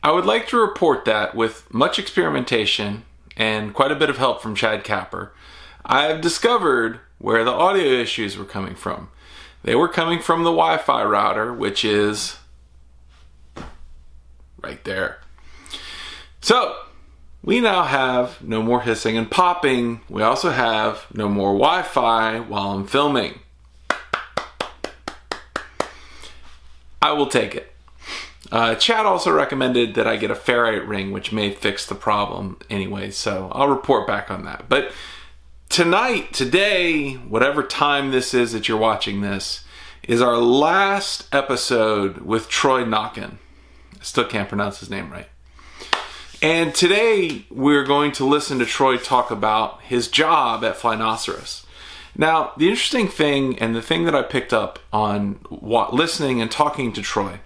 I would like to report that with much experimentation and quite a bit of help from Chad Capper, I have discovered where the audio issues were coming from. They were coming from the Wi-Fi router, which is right there. So we now have no more hissing and popping. We also have no more Wi-Fi while I'm filming. I will take it. Chad also recommended that I get a ferrite ring, which may fix the problem anyway, so I'll report back on that. But tonight, today, whatever time this is that you're watching this, is our last episode with Troy Naquin. I still can't pronounce his name right. And today, we're going to listen to Troy talk about his job at Flynoceros. Now, the interesting thing, and the thing that I picked up on listening and talking to Troy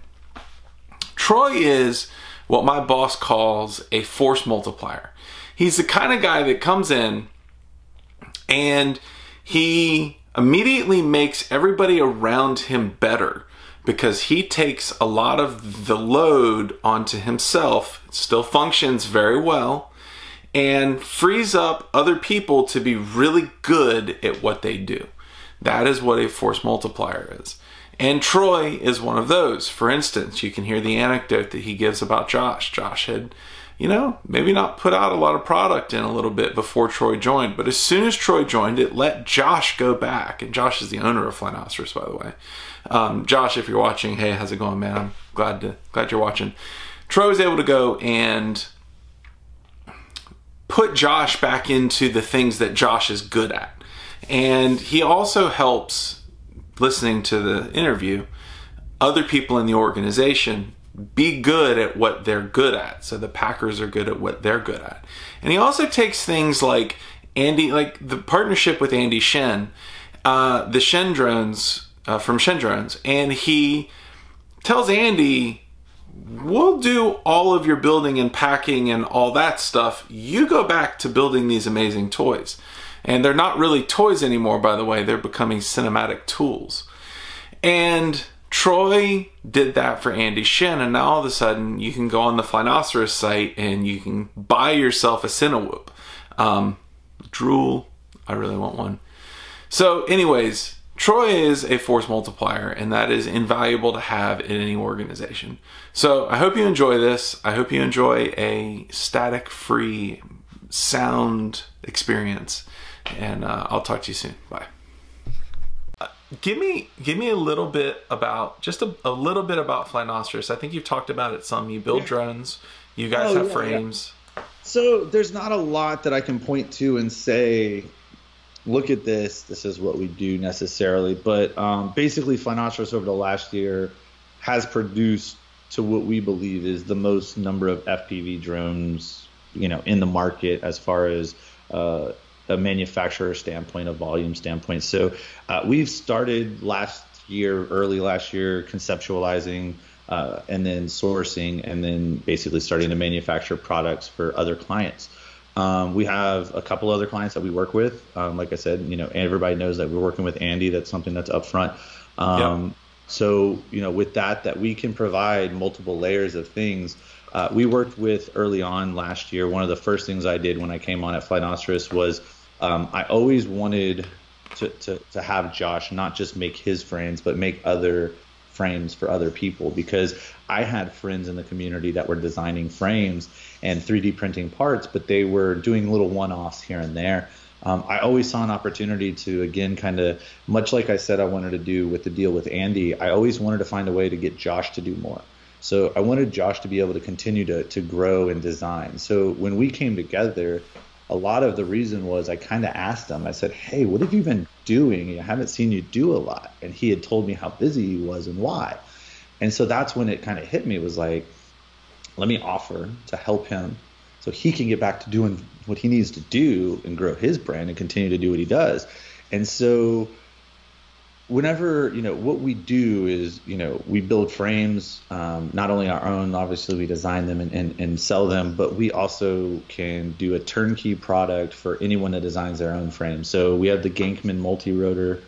is what my boss calls a force multiplier. He's the kind of guy that comes in and he immediately makes everybody around him better because he takes a lot of the load onto himself, still functions very well, and frees up other people to be really good at what they do. That is what a force multiplier is. And Troy is one of those. For instance, you can hear the anecdote that he gives about Josh. Josh had, maybe not put out a lot of product in a little bit before Troy joined, but as soon as Troy joined, it let Josh go back. And Josh is the owner of Flynoceros, by the way. Josh, if you're watching, hey, how's it going, man? I'm glad you're watching. Troy was able to go and put Josh back into the things that Josh is good at. And he also helps, listening to the interview, other people in the organization be good at what they're good at. So the Packers are good at what they're good at. And he also takes things like the partnership with Andy Shen, the Shen drones, from Shen Drones, and he tells Andy, we'll do all of your building and packing and all that stuff. You go back to building these amazing toys. And they're not really toys anymore, by the way. They're becoming cinematic tools. And Troy did that for Andy Shen, and now all of a sudden you can go on the Flynoceros site and you can buy yourself a Cinewhoop. Drool, I really want one. So anyways, Troy is a force multiplier, and that is invaluable to have in any organization. So I hope you enjoy this. I hope you enjoy a static-free sound experience. And I'll talk to you soon. Bye. Give me a little bit about, just a little bit about Flynoceros. I think you've talked about it some. You build drones. You guys have frames. Yeah. So there's not a lot that I can point to and say, look at this. This is what we do necessarily. But basically, Flynoceros over the last year has produced to what we believe is the most number of FPV drones, in the market as far as a manufacturer standpoint, a volume standpoint. So we've started early last year, conceptualizing and then sourcing and then basically starting to manufacture products for other clients. We have a couple other clients that we work with. Like I said, everybody knows that we're working with Andy. That's something that's upfront. Yep. So, with that we can provide multiple layers of things. We worked with early on last year. One of the first things I did when I came on at Flynoceros was I always wanted to have Josh not just make his frames, but make other frames for other people, because I had friends in the community that were designing frames and 3D printing parts, but they were doing little one-offs here and there. I always saw an opportunity to, again, kind of, much like I said I wanted to do with the deal with Andy, I always wanted to find a way to get Josh to do more. So I wanted Josh to be able to continue to grow and design. So when we came together, a lot of the reason was I kind of asked him, I said, hey, what have you been doing? I haven't seen you do a lot. And he had told me how busy he was and why. And so that's when it kind of hit me. It was like, let me offer to help him so he can get back to doing what he needs to do and grow his brand and continue to do what he does. And so whenever, what we do is, we build frames, not only our own, obviously we design them and sell them, but we also can do a turnkey product for anyone that designs their own frame. So we have the Gankman multi-rotor,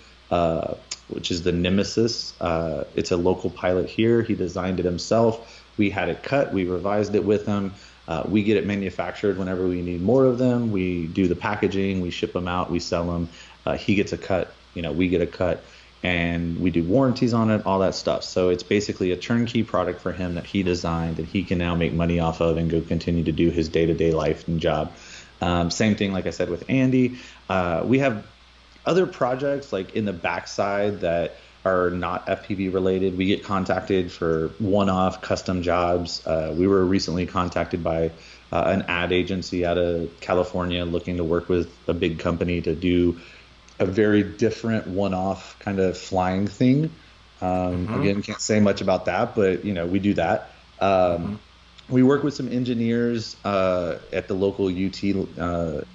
which is the Nemesis. It's a local pilot here. He designed it himself. we had it cut, we revised it with him. We get it manufactured whenever we need more of them. We do the packaging, we ship them out, we sell them. He gets a cut, we get a cut, and we do warranties on it, all that stuff. So it's basically a turnkey product for him that he designed that he can now make money off of and go continue to do his day-to-day life and job. Same thing, like I said, with Andy. We have other projects like in the backside that are not FPV related. We get contacted for one-off custom jobs. We were recently contacted by an ad agency out of California looking to work with a big company to do a very different one-off kind of flying thing. Again, can't say much about that, but we do that. We work with some engineers at the local UT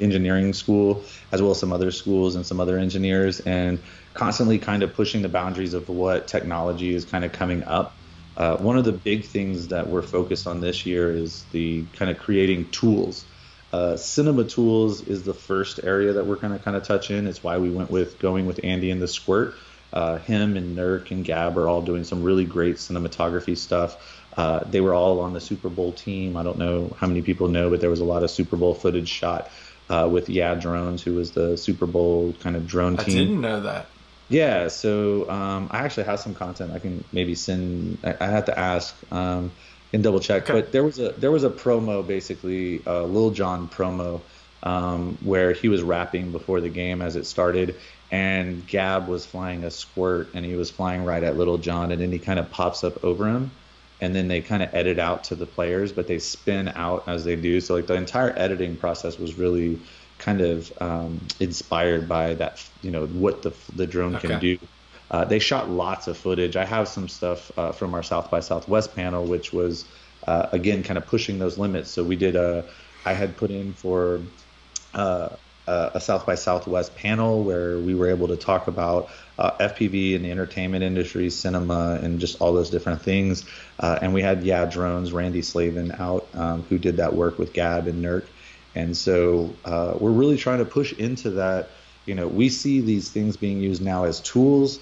engineering school, as well as some other schools and some other engineers, and constantly kind of pushing the boundaries of what technology is kind of coming up. One of the big things that we're focused on this year is the kind of creating tools. Cinema tools is the first area that we're going to kind of touch in. It's why we went with going with Andy and the Squirt. Him and Nurk and Gab are all doing some really great cinematography stuff. They were all on the Super Bowl team. I don't know how many people know, but there was a lot of Super Bowl footage shot with Drones, who was the Super Bowl kind of drone team. I didn't know that. Yeah, so I actually have some content I can maybe send. I have to ask and double check. Okay. But there was a promo, basically a Lil Jon promo, where he was rapping before the game as it started, and Gab was flying a Squirt, and he was flying right at Lil Jon, and then he kind of pops up over him, and then they kind of edit out to the players, but they spin out as they do. So like the entire editing process was really kind of inspired by that, what the drone can do. They shot lots of footage. I have some stuff from our South by Southwest panel, which was again kind of pushing those limits. So we did I had put in for a South by Southwest panel where we were able to talk about FPV and the entertainment industry, cinema, and just all those different things. And we had Drones, Randy Slavin out, who did that work with Gab and Nurk. And so we're really trying to push into that. We see these things being used now as tools.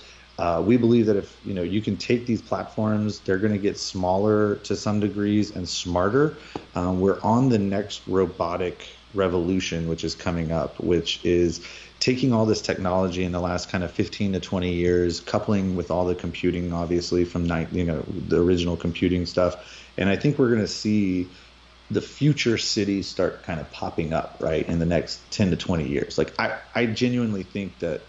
We believe that if you can take these platforms, they're going to get smaller to some degrees and smarter. We're on the next robotic revolution, which is coming up, which is taking all this technology in the last kind of 15 to 20 years, coupling with all the computing, obviously from the original computing stuff. And I think we're going to see the future cities start kind of popping up, right, in the next 10 to 20 years. Like I genuinely think that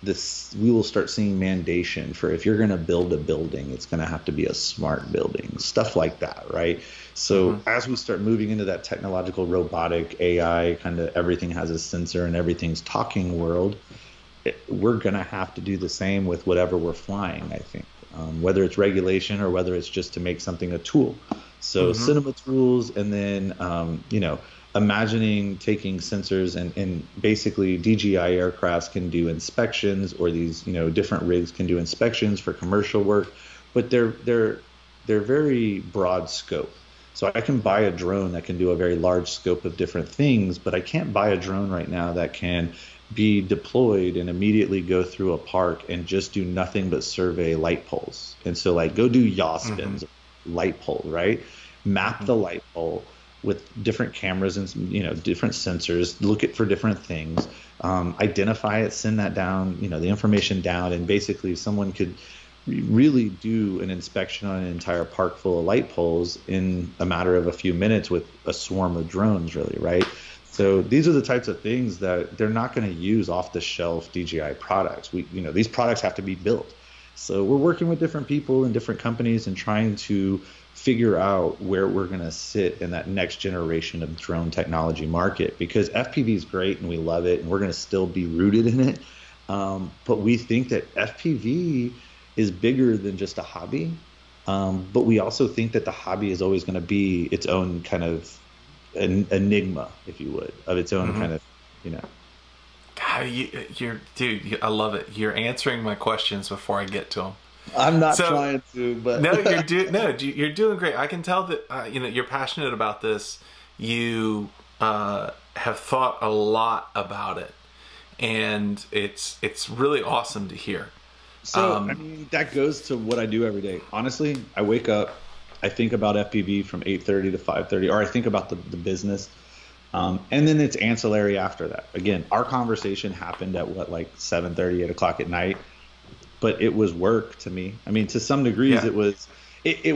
we will start seeing mandation for, if you're going to build a building, it's going to have to be a smart building, stuff like that, right? So as we start moving into that technological, robotic, AI, kind of everything has a sensor and everything's talking world, we're going to have to do the same with whatever we're flying, I think, whether it's regulation or whether it's just to make something a tool. So cinema tools, and then, imagining taking sensors and basically DJI aircrafts can do inspections, or these, different rigs can do inspections for commercial work, but they're very broad scope. So I can buy a drone that can do a very large scope of different things, but I can't buy a drone right now that can be deployed and immediately go through a park and just do nothing but survey light poles. And so like go do yaw spins, light pole, right? Map the light pole with different cameras and different sensors, look at for different things, identify it, send that down, the information down, and basically someone could really do an inspection on an entire park full of light poles in a matter of a few minutes with a swarm of drones, really, right? So these are the types of things that they're not going to use off-the-shelf DJI products. These products have to be built. So we're working with different people and different companies and trying to figure out where we're going to sit in that next generation of drone technology market, because FPV is great and we love it and we're going to still be rooted in it. But we think that FPV is bigger than just a hobby. But we also think that the hobby is always going to be its own kind of an enigma, if you would, of its own kind of, God, dude, I love it. You're answering my questions before I get to them. I'm not trying to, but no, you're doing great. I can tell that you're passionate about this. You have thought a lot about it, and it's really awesome to hear. So I mean, that goes to what I do every day. Honestly, I wake up, I think about FPV from 8:30 to 5:30, or I think about the business. And then it's ancillary after that. Again, our conversation happened at what, like 7:30, 8 o'clock at night, but it was work to me. I mean, to some degrees, it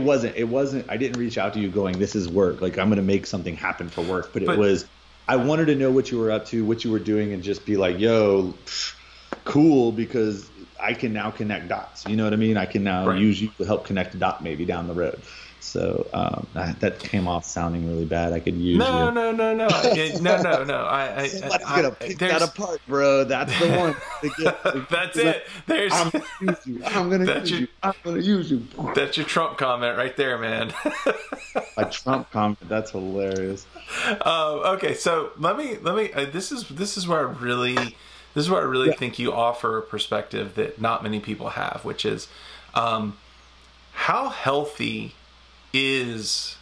wasn't, I didn't reach out to you going, this is work. Like, I'm going to make something happen for work. But it was, I wanted to know what you were up to, what you were doing, and just be like, yo, cool, because I can now connect dots. You know what I mean? I can now use you to help connect a dot maybe down the road. So that came off sounding really bad. I could use you. No. Somebody's gonna pick that apart, bro. That's the one. That's it. There's. I'm gonna use you. That's your Trump comment right there, man. A Trump comment. That's hilarious. Okay, so let me. This is where I really think you offer a perspective that not many people have, which is how healthy is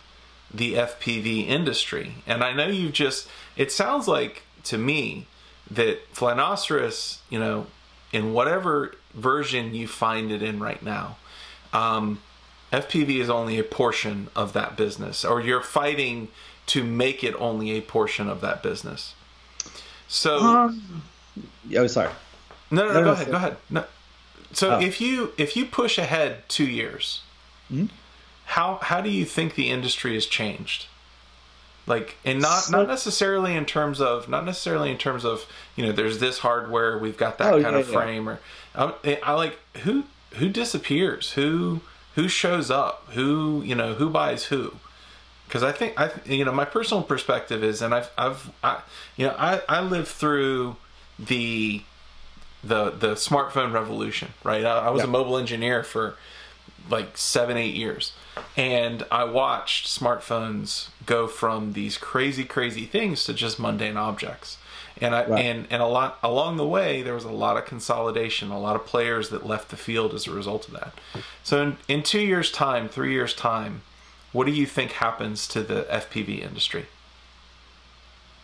the FPV industry. And I know it sounds like to me that Flynoceros, in whatever version you find it in right now, FPV is only a portion of that business, or you're fighting to make it only a portion of that business. So sorry. No, go ahead. No. So if you push ahead 2 years, how do you think the industry has changed? Like, and not necessarily in terms of there's this hardware, we've got that kind of frame, or I like who disappears, who shows up, who buys who. Because I think my personal perspective is, and I lived through the smartphone revolution, right? I was a mobile engineer for like 7-8 years, and I watched smartphones go from these crazy things to just mundane objects. And and a lot along the way, there was a lot of consolidation, a lot of players that left the field as a result of that. So in 2 years' time, 3 years' time, what do you think happens to the FPV industry?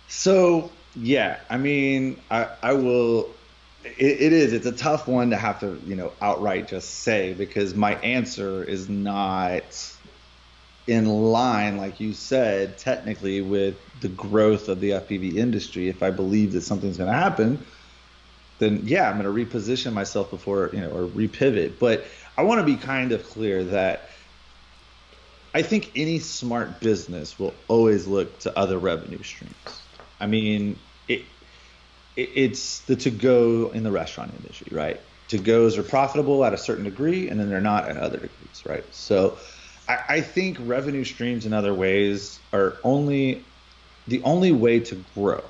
So I mean, I will. It's a tough one to have to, outright just say, because my answer is not in line, like you said, technically with the growth of the FPV industry. If I believe that something's going to happen, then I'm going to reposition myself before, or repivot. But I want to be kind of clear that I think any smart business will always look to other revenue streams. I mean, it's the to-go in the restaurant industry, right? To-goes are profitable at a certain degree, and then they're not at other degrees, right? So I think revenue streams in other ways are the only way to grow.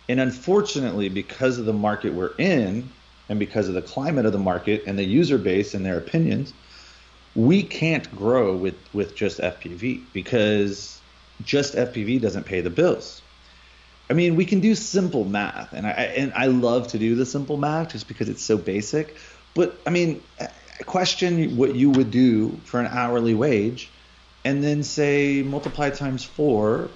And unfortunately, because of the market we're in, and because of the climate of the market and the user base and their opinions, we can't grow with just FPV, because just FPV doesn't pay the bills. I mean, we can do simple math, and I love to do the simple math just because it's so basic. But I mean, question what you would do for an hourly wage, and then say multiply times 4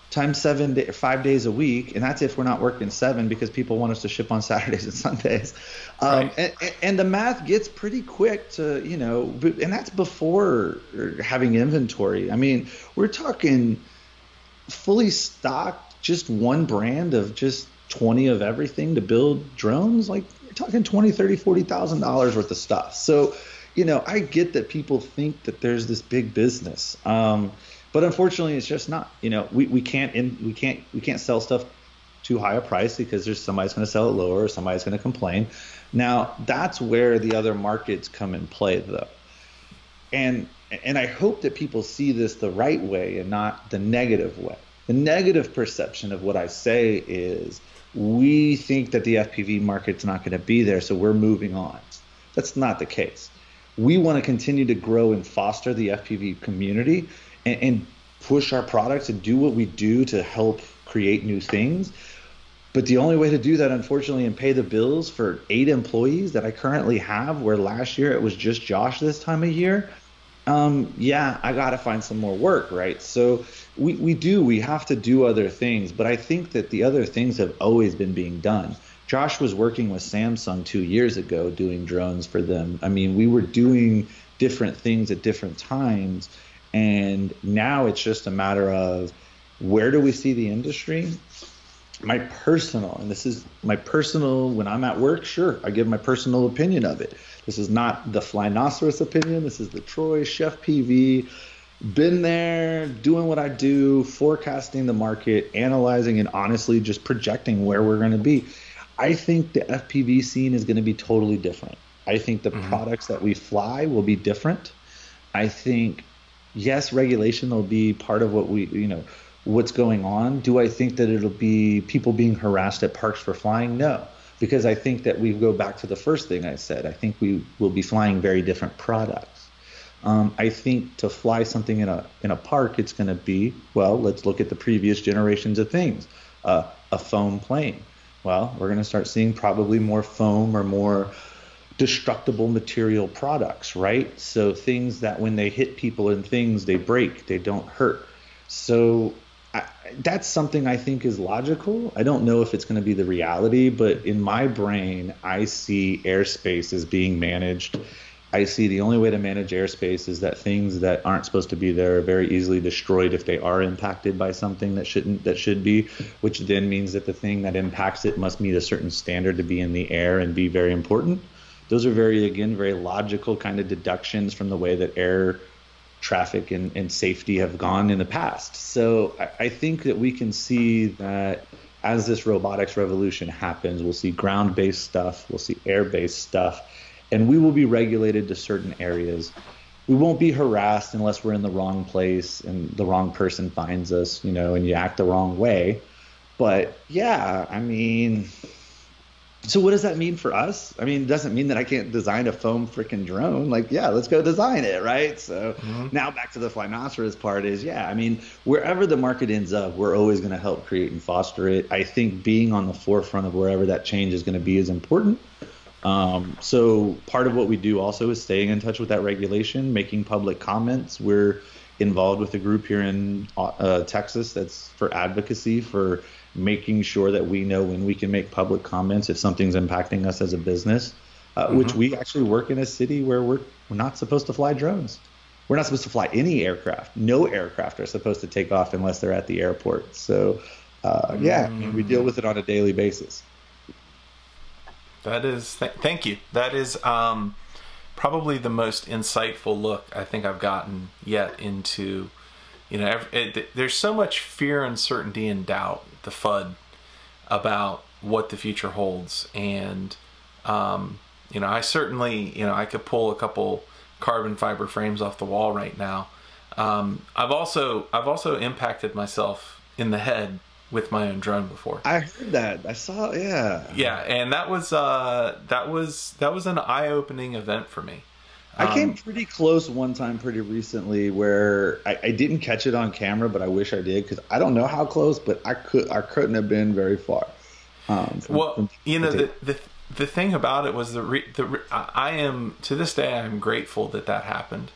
times 5 days a week, and that's if we're not working 7, because people want us to ship on Saturdays and Sundays. And the math gets pretty quick to, and that's before having inventory. I mean, we're talking fully stocked, just one brand of just 20 of everything to build drones. Like, we're talking $20,000, $30,000, $40,000 worth of stuff. So, I get that people think that there's this big business, but unfortunately, it's just not. We can't sell stuff too high a price, because there's somebody's going to sell it lower, or somebody's going to complain. Now, that's where the other markets come in play, though, and I hope that people see this the right way and not the negative way. The negative perception of what I say is we think that the FPV market's not going to be there, so we're moving on. That's not the case. We want to continue to grow and foster the FPV community and push our products and do what we do to help create new things. But the only way to do that, unfortunately, and pay the bills for 8 employees that I currently have, where last year it was just Josh this time of year, I got to find some more work, right? So we have to do other things, but I think that the other things have always been being done. Josh was working with Samsung 2 years ago doing drones for them. I mean, we were doing different things at different times, And now it's just a matter of where do we see the industry? My personal, and this is my personal, when I'm at work, sure, I give my personal opinion of it. This is not the Flynoceros opinion. This is the Troy CheFPV. Been there, doing what I do, forecasting the market, analyzing, and honestly just projecting where we're going to be. I think the FPV scene is going to be totally different. I think the products that we fly will be different. I think, yes, regulation will be part of what what's going on. Do I think that it'll be people being harassed at parks for flying? No, because I think that we go back to the first thing I said. I think we will be flying very different products. I think to fly something in a park, it's going to be, well, let's look at the previous generations of things. A foam plane. Well, we're going to start seeing probably more foam or more destructible material products, right? So things that when they hit people and things, they break, they don't hurt. So that's something I think is logical. I don't know if it's going to be the reality, but in my brain, I see airspace as being managed. I see the only way to manage airspace is that things that aren't supposed to be there are very easily destroyed if they are impacted by something that should be, which then means that the thing that impacts it must meet a certain standard to be in the air and be very important. Those are very logical kind of deductions from the way that air traffic and safety have gone in the past. So I think that we can see that as this robotics revolution happens, we'll see ground-based stuff, we'll see air-based stuff, and we will be regulated to certain areas. We won't be harassed unless we're in the wrong place and the wrong person finds us, and you act the wrong way. But yeah, I mean, so what does that mean for us? I mean, it doesn't mean that I can't design a foam freaking drone. Like, yeah, let's go design it, right? So now back to the Flynoceros part is, yeah, I mean, wherever the market ends up, we're always going to help create and foster it. I think being on the forefront of wherever that change is going to be is important. So part of what we do also is staying in touch with that regulation, making public comments. We're involved with a group here in Texas that's for advocacy, for making sure that we know when we can make public comments if something's impacting us as a business, which we actually work in a city where we're not supposed to fly drones. We're not supposed to fly any aircraft. No aircraft are supposed to take off unless they're at the airport. So, yeah, I mean, we deal with it on a daily basis. That is, thank you. That is probably the most insightful look I think I've gotten yet into, there's so much fear, uncertainty, and doubt, the FUD, about what the future holds. And, I certainly, I could pull a couple carbon fiber frames off the wall right now. I've also impacted myself in the head with my own drone before. I heard that. I saw, yeah. Yeah, and that was an eye-opening event for me. I came pretty close one time pretty recently where I didn't catch it on camera, but I wish I did, because I don't know how close, but I couldn't have been very far. The thing about it was I am, to this day, I'm grateful that happened.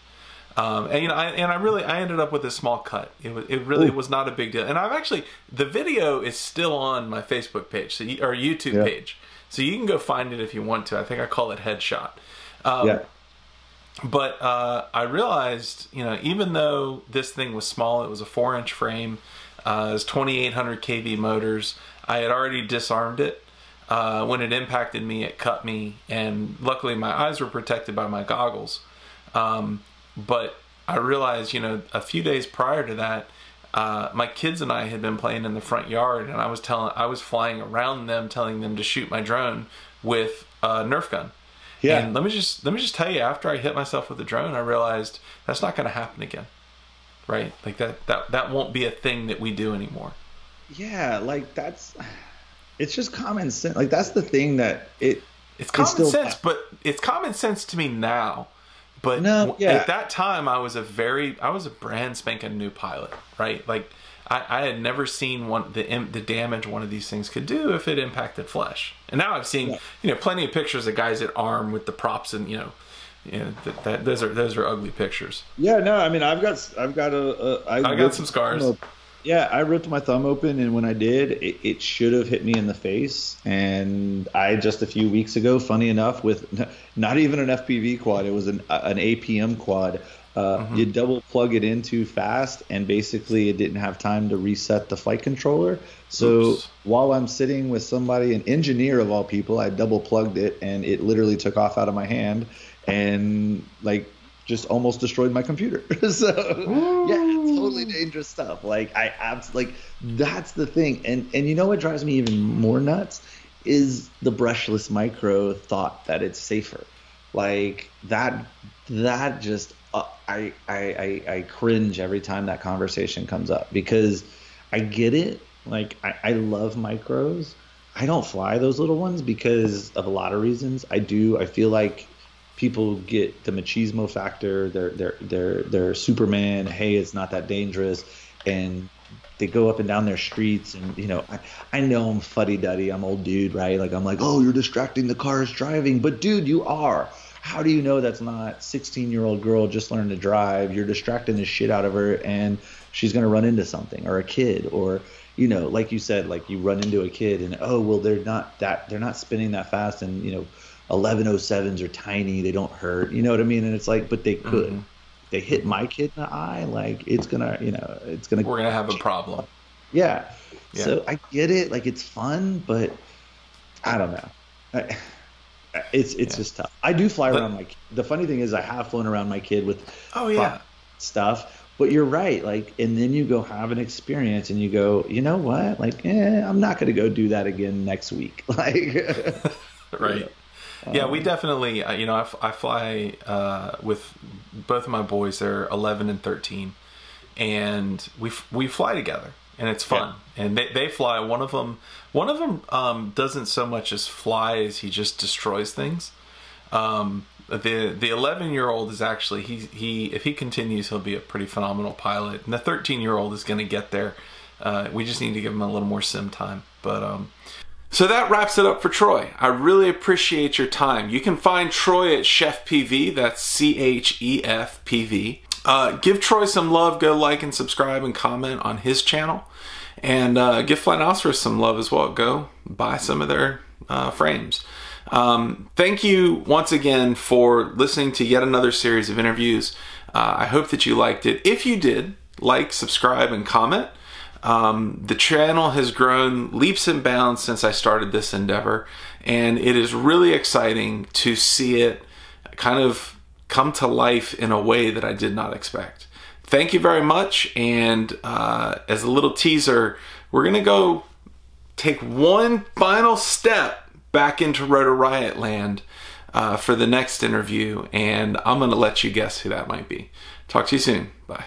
I ended up with a small cut. It really was not a big deal. And the video is still on my Facebook page, or YouTube page. So you can go find it if you want to. I think I call it Headshot. But I realized, even though this thing was small, it was a 4-inch frame, it was 2,800 kV motors, I had already disarmed it. When it impacted me, it cut me, and luckily my eyes were protected by my goggles. But I realized, a few days prior to that, my kids and I had been playing in the front yard, and I was flying around them, telling them to shoot my drone with a Nerf gun. Yeah. And let me just tell you, after I hit myself with the drone, I realized that's not going to happen again, right? Like that won't be a thing that we do anymore. Yeah, like it's just common sense. Like that's the thing that it's common sense, but it's common sense to me now. But at that time, I was a brand spanking new pilot, right? Like I had never seen the damage one of these things could do if it impacted flesh. And now I've seen plenty of pictures of guys at arm with the props, and those are ugly pictures. Yeah, no, I mean I've got some scars. Yeah, I ripped my thumb open, and when I did, it should have hit me in the face. And I just a few weeks ago, funny enough, with not even an FPV quad, it was an APM quad. You double plug it in too fast, and basically it didn't have time to reset the flight controller. So while I'm sitting with somebody, an engineer of all people, I double plugged it, and it literally took off out of my hand and like just almost destroyed my computer. So yeah, it's totally dangerous stuff. Like that's the thing. And you know what drives me even more nuts is the brushless micro thought that it's safer. Like that just I cringe every time that conversation comes up, because I get it. Like I love micros. I don't fly those little ones because of a lot of reasons. I feel like people get the machismo factor. They're Superman. Hey, it's not that dangerous, and they go up and down their streets. And I know I'm fuddy-duddy. I'm old dude, right? Like I'm like, oh, you're distracting the cars driving, but dude, you are. How do you know that's not 16-year-old girl just learned to drive? You're distracting the shit out of her, and she's gonna run into something, or a kid, or like you said, like you run into a kid, and oh well, they're not spinning that fast, and 1107s are tiny, they don't hurt, you know what I mean? And it's like, but they could. They hit my kid in the eye, like it's gonna we're gonna have a problem. Yeah. So I get it, like it's fun, but I don't know. It's just tough. I do fly around my kid. The funny thing is I have flown around my kid with stuff, but you're right. Like, and then you go have an experience and you go, you know what? Like, I'm not going to go do that again next week. Like, right. Yeah, we definitely, I fly with both of my boys. They're 11 and 13, and we fly together, and it's fun. Yeah. And they fly. One of them doesn't so much as fly as he just destroys things. The 11-year-old is actually he if he continues, he'll be a pretty phenomenal pilot, and the 13-year-old is going to get there. We just need to give him a little more sim time, but. So that wraps it up for Troy. I really appreciate your time. You can find Troy at CheFPV. That's CHEFPV. Give Troy some love. Go like and subscribe and comment on his channel. And give Flynoceros some love as well. Go buy some of their frames. Thank you once again for listening to yet another series of interviews. I hope that you liked it. If you did, like, subscribe, and comment. The channel has grown leaps and bounds since I started this endeavor, and it is really exciting to see it kind of come to life in a way that I did not expect. Thank you very much, and as a little teaser, we're going to go take one final step back into Rotor Riot land for the next interview, and I'm going to let you guess who that might be. Talk to you soon. Bye.